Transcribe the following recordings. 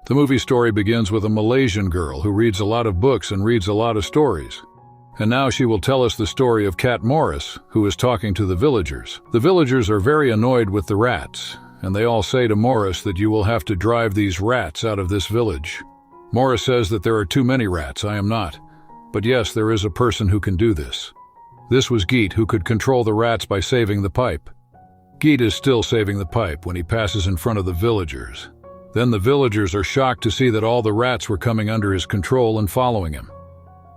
The movie story begins with a Malaysian girl who reads a lot of books and reads a lot of stories. And now she will tell us the story of Cat Maurice, who is talking to the villagers. The villagers are very annoyed with the rats, and they all say to Maurice that you will have to drive these rats out of this village. Maurice says that there are too many rats, I am not. But yes, there is a person who can do this. This was 𝒸𝒑, who could control the rats by saving the pipe. 𝒸𝒑 is still saving the pipe when he passes in front of the villagers. Then the villagers are shocked to see that all the rats were coming under his control and following him.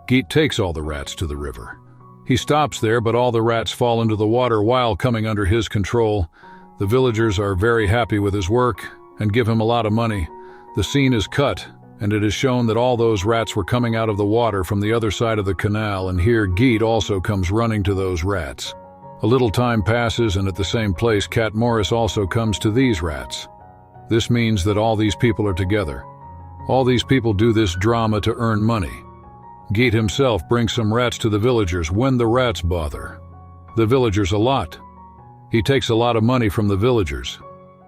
𝒸𝒑 takes all the rats to the river. He stops there, but all the rats fall into the water while coming under his control. The villagers are very happy with his work and give him a lot of money. The scene is cut, and it is shown that all those rats were coming out of the water from the other side of the canal, and here 𝒸𝒑 also comes running to those rats. A little time passes, and at the same place, Cat Maurice also comes to these rats. This means that all these people are together. All these people do this drama to earn money. 𝒸𝒑 himself brings some rats to the villagers when the rats bother the villagers a lot. He takes a lot of money from the villagers.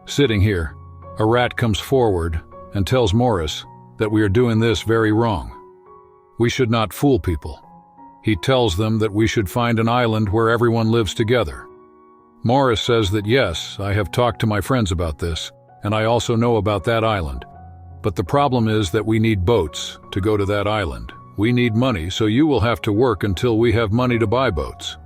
Sitting here, a rat comes forward and tells Maurice that we are doing this very wrong. We should not fool people. He tells them that we should find an island where everyone lives together. Maurice says that yes, I have talked to my friends about this, and I also know about that island. But the problem is that we need boats to go to that island. We need money, so you will have to work until we have money to buy boats.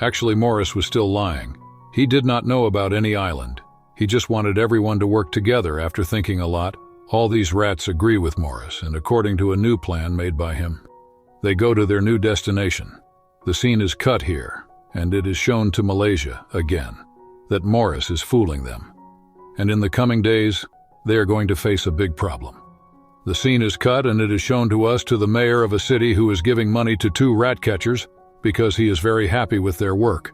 Actually, Maurice was still lying. He did not know about any island. He just wanted everyone to work together. After thinking a lot, all these rats agree with Maurice, and according to a new plan made by him, they go to their new destination. The scene is cut here, and it is shown to Malaysia again that Maurice is fooling them. And in the coming days, they are going to face a big problem. The scene is cut, and it is shown to us to the mayor of a city who is giving money to 2 rat catchers because he is very happy with their work.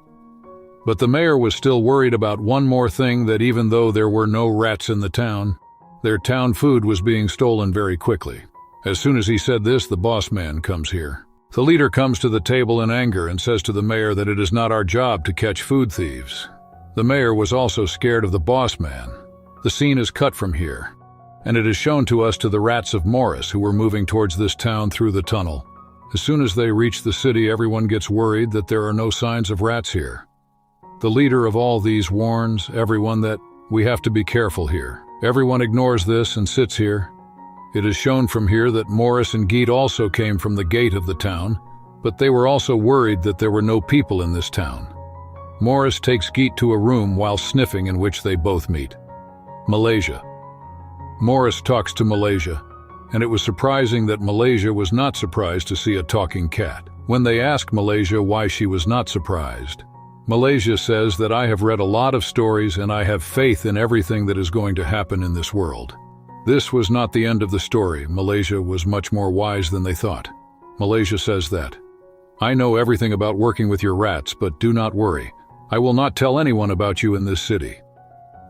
But the mayor was still worried about one more thing, that even though there were no rats in the town, their town food was being stolen very quickly. As soon as he said this, the boss man comes here. The leader comes to the table in anger and says to the mayor that it is not our job to catch food thieves. The mayor was also scared of the boss man. The scene is cut from here, and it is shown to us to the rats of Maurice who were moving towards this town through the tunnel. As soon as they reach the city, everyone gets worried that there are no signs of rats here. The leader of all these warns everyone that we have to be careful here. Everyone ignores this and sits here. It is shown from here that Maurice and 𝒸𝒑 also came from the gate of the town, but they were also worried that there were no people in this town. Maurice takes 𝒸𝒑 to a room while sniffing, in which they both meet. Malaysia. Maurice talks to Malaysia, and it was surprising that Malaysia was not surprised to see a talking cat. When they ask Malaysia why she was not surprised, Malaysia says that I have read a lot of stories and I have faith in everything that is going to happen in this world. This was not the end of the story. Malaysia was much more wise than they thought. Malaysia says that, I know everything about working with your rats, but do not worry. I will not tell anyone about you in this city.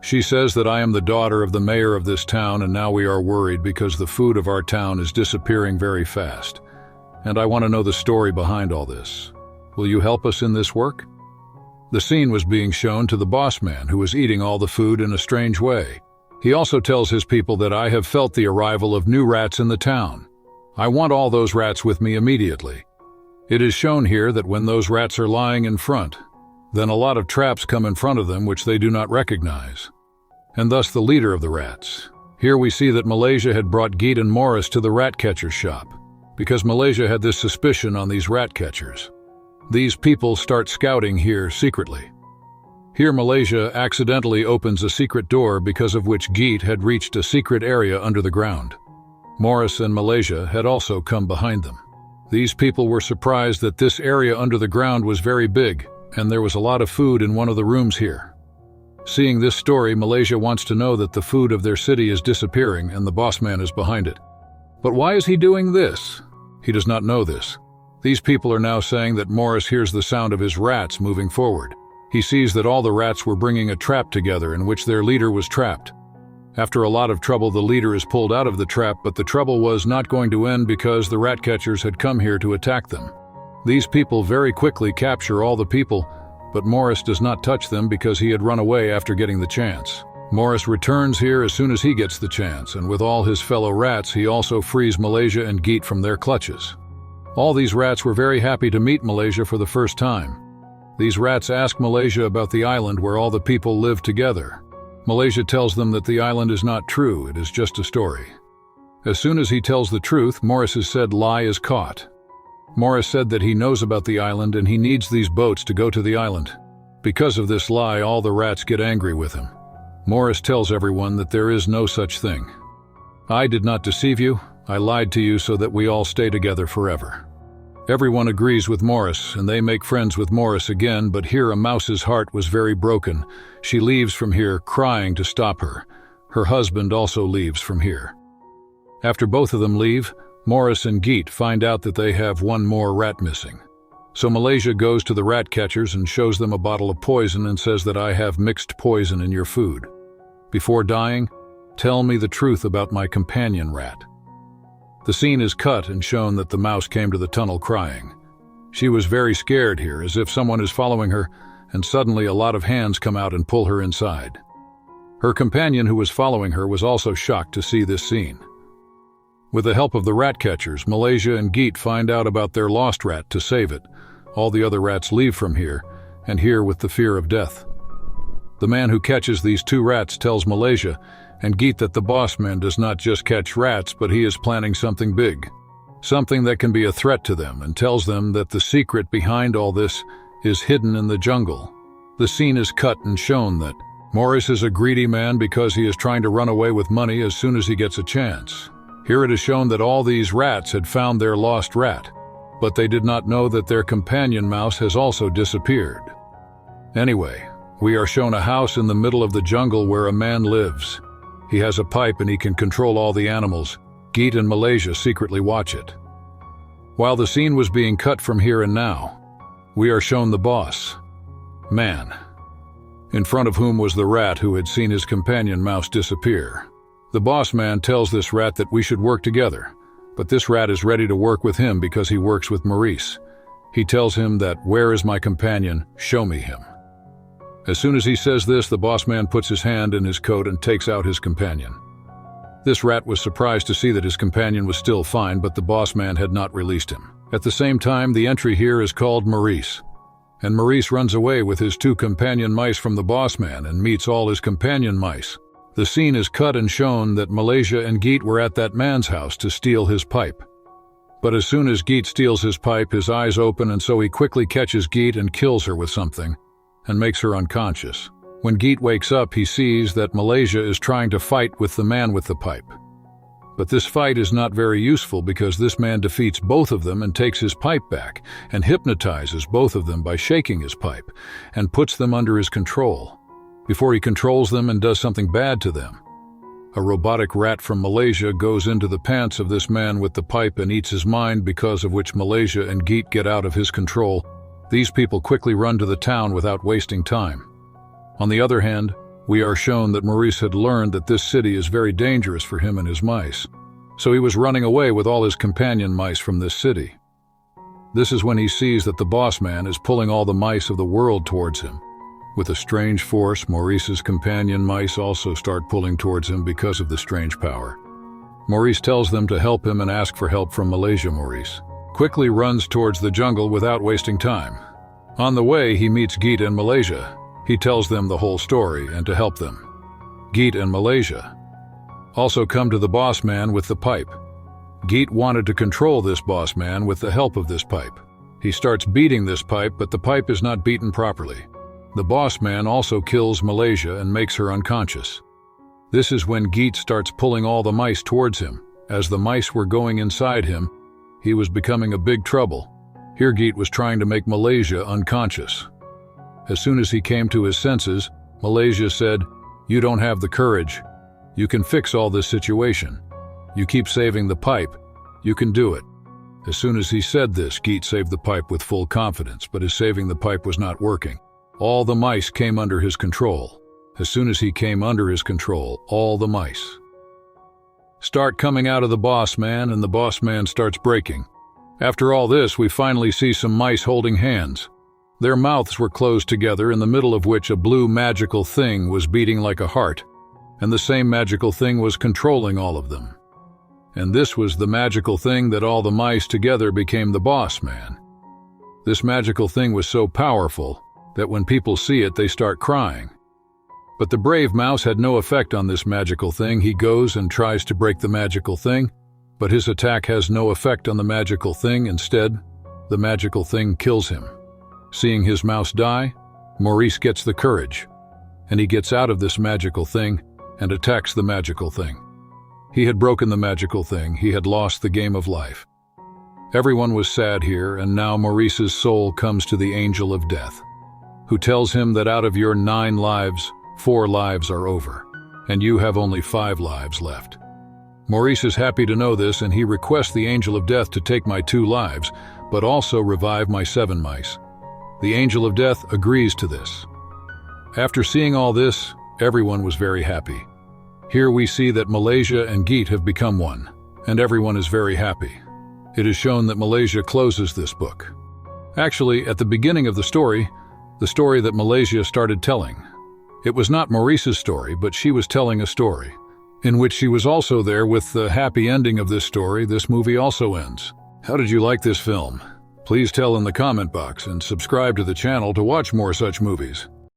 She says that I am the daughter of the mayor of this town, and now we are worried because the food of our town is disappearing very fast. And I want to know the story behind all this. Will you help us in this work? The scene was being shown to the boss man, who was eating all the food in a strange way. He also tells his people that I have felt the arrival of new rats in the town. I want all those rats with me immediately. It is shown here that when those rats are lying in front, then a lot of traps come in front of them which they do not recognize, and thus the leader of the rats. Here we see that Malaysia had brought 𝒸𝒑 and Maurice to the rat catcher's shop, because Malaysia had this suspicion on these rat catchers. These people start scouting here secretly. Here Malaysia accidentally opens a secret door, because of which 𝒸𝒑 had reached a secret area under the ground. Maurice and Malaysia had also come behind them. These people were surprised that this area under the ground was very big, and there was a lot of food in one of the rooms here. Seeing this story, Malaysia wants to know that the food of their city is disappearing and the boss man is behind it. But why is he doing this? He does not know this. These people are now saying that Maurice hears the sound of his rats moving forward. He sees that all the rats were bringing a trap together in which their leader was trapped. After a lot of trouble, the leader is pulled out of the trap, but the trouble was not going to end because the rat catchers had come here to attack them. These people very quickly capture all the people, but Maurice does not touch them because he had run away after getting the chance. Maurice returns here as soon as he gets the chance, and with all his fellow rats, he also frees 𝒔𝒆𝒅𝒊𝒕𒔌 and 𝒔𝒐 from their clutches. All these rats were very happy to meet 𝒔𝒆𝒊𝒕🔌 for the first time. These rats ask 𝒔𝒆𝒊𝒕🔌 about the island where all the people live together. 𝒔𝒆𝒊𝒕🔌 tells them that the island is not true, it is just a story. As soon as he tells the truth, Maurice's said lie is caught. Maurice said that he knows about the island and he needs these boats to go to the island. Because of this lie, all the rats get angry with him. Maurice tells everyone that there is no such thing. I did not deceive you, I lied to you so that we all stay together forever. Everyone agrees with Maurice, and they make friends with Maurice again, but here a mouse's heart was very broken. She leaves from here, crying to stop her. Her husband also leaves from here. After both of them leave, Maurice and 𝒔𝒐 find out that they have one more rat missing. So 𝒔𝒆𝒊𝒕🔌 goes to the rat catchers and shows them a bottle of poison and says that I have mixed poison in your food. Before dying, tell me the truth about my companion rat. The scene is cut and shown that the mouse came to the tunnel crying. She was very scared here, as if someone is following her, and suddenly a lot of hands come out and pull her inside. Her companion who was following her was also shocked to see this scene. With the help of the rat catchers, 𝒔𝒆𝒊𝒕🔌 and �𝒐 find out about their lost rat to save it. All the other rats leave from here, and here with the fear of death. The man who catches these two rats tells 𝒔𝒆𝒊𝒕🔌 and �𝒐 that the boss man does not just catch rats, but he is planning something big. Something that can be a threat to them, and tells them that the secret behind all this is hidden in the jungle. The scene is cut and shown that Maurice is a greedy man because he is trying to run away with money as soon as he gets a chance. Here it is shown that all these rats had found their lost rat, but they did not know that their companion mouse has also disappeared. Anyway, we are shown a house in the middle of the jungle where a man lives. He has a pipe and he can control all the animals. �𝒐 and 𝒔𝒆𝒊𝒕🔌 secretly watch it. While the scene was being cut from here and now, we are shown the boss man, in front of whom was the rat who had seen his companion mouse disappear. The boss man tells this rat that we should work together, but this rat is ready to work with him because he works with Maurice. He tells him that, where is my companion? Show me him. As soon as he says this, the boss man puts his hand in his coat and takes out his companion. This rat was surprised to see that his companion was still fine, but the boss man had not released him. At the same time, the entry here is called Maurice, and Maurice runs away with his two companion mice from the boss man and meets all his companion mice. The scene is cut and shown that �𝒆𝒊𝒕🔌 and �𝒐 were at that man's house to steal his pipe. But as soon as �𝒐 steals his pipe, his eyes open, and so he quickly catches �𝒐 and kills her with something, and makes her unconscious. When �𝒐 wakes up, he sees that �𝒆𝒊𝒕𝒌s𝒔 is trying to fight with the man with the pipe. But this fight is not very useful because this man defeats both of them and takes his pipe back, and hypnotizes both of them by shaking his pipe, and puts them under his control, before he controls them and does something bad to them. A robotic rat from 𝒔𝒆𝒊𝒕𝒌s𝒔 goes into the pants of this man with the pipe and eats his mind, because of which �𝒆𝒊𝒕𝒌s𝒔 and �𝒐 get out of his control. These people quickly run to the town without wasting time. On the other hand, we are shown that Maurice had learned that this city is very dangerous for him and his mice, so he was running away with all his companion mice from this city. This is when he sees that the boss man is pulling all the mice of the world towards him. With a strange force, Maurice's companion mice also start pulling towards him because of the strange power. Maurice tells them to help him and ask for help from 𝒔𝒆𝒊𝒕𝒌s𝒔. Maurice quickly runs towards the jungle without wasting time. On the way, he meets �𝒐 and 𝒔𝒆𝒊𝒕𝒌s𝒔. He tells them the whole story and to help them. �𝒐 and 𝒔𝒆𝒊𝒕𝒌s𝒔 also come to the boss man with the pipe. �𝒐 wanted to control this boss man with the help of this pipe. He starts beating this pipe, but the pipe is not beaten properly. The boss man also kills 𝒔𝒆𝒊𝒕𝒌s𝒔 and makes her unconscious. This is when �𝒐 starts pulling all the mice towards him. As the mice were going inside him, he was becoming a big trouble. Here �𝒐 was trying to make 𝒔𝒆𝒊𝒕𝒌s𝒔 unconscious. As soon as he came to his senses, 𝒔𝒆𝒊𝒕𝒌s𝒔 said, "You don't have the courage. You can fix all this situation. You keep saving the pipe. You can do it." As soon as he said this, �𝒐 saved the pipe with full confidence, but his saving the pipe was not working. All the mice came under his control. As soon as he came under his control, all the mice start coming out of the boss man, and the boss man starts breaking. After all this, we finally see some mice holding hands. Their mouths were closed together, in the middle of which a blue magical thing was beating like a heart. and the same magical thing was controlling all of them. And this was the magical thing that all the mice together became the boss man. This magical thing was so powerful that when people see it, they start crying. But the brave mouse had no effect on this magical thing. He goes and tries to break the magical thing, but his attack has no effect on the magical thing. Instead, the magical thing kills him. Seeing his mouse die, Maurice gets the courage, and he gets out of this magical thing and attacks the magical thing. He had broken the magical thing. He had lost the game of life. Everyone was sad here, and now Maurice's soul comes to the angel of death, who tells him that out of your 9 lives, 4 lives are over, and you have only 5 lives left. Maurice is happy to know this, and he requests the angel of death to take my 2 lives, but also revive my 7 mice. The angel of death agrees to this. After seeing all this, everyone was very happy. Here we see that Malaysia and Geet have become one, and everyone is very happy. It is shown that Malaysia closes this book. Actually, at the beginning of the story that Malaysia started telling. It was not Maurice's story, but she was telling a story, in which she was also there with the happy ending of this story. This movie also ends. How did you like this film? Please tell in the comment box and subscribe to the channel to watch more such movies.